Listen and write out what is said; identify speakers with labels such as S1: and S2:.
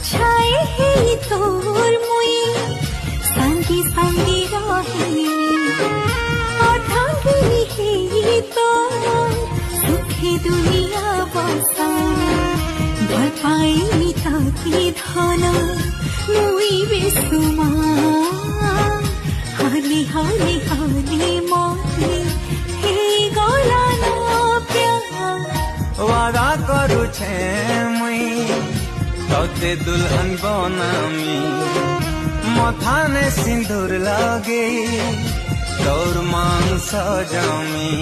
S1: छाए ही तोर मुई संगी संगी रही अठांगी ही तो सुखी दुनिया बसा भल पाई ताकी धन मुई बेसुमा हाली हाली हाली मोही हे गला ना प्यार
S2: वादा करू छे मुई तोते दुल्हन बनामी मथाने सिंदूर लगे तोर मांग सजामी।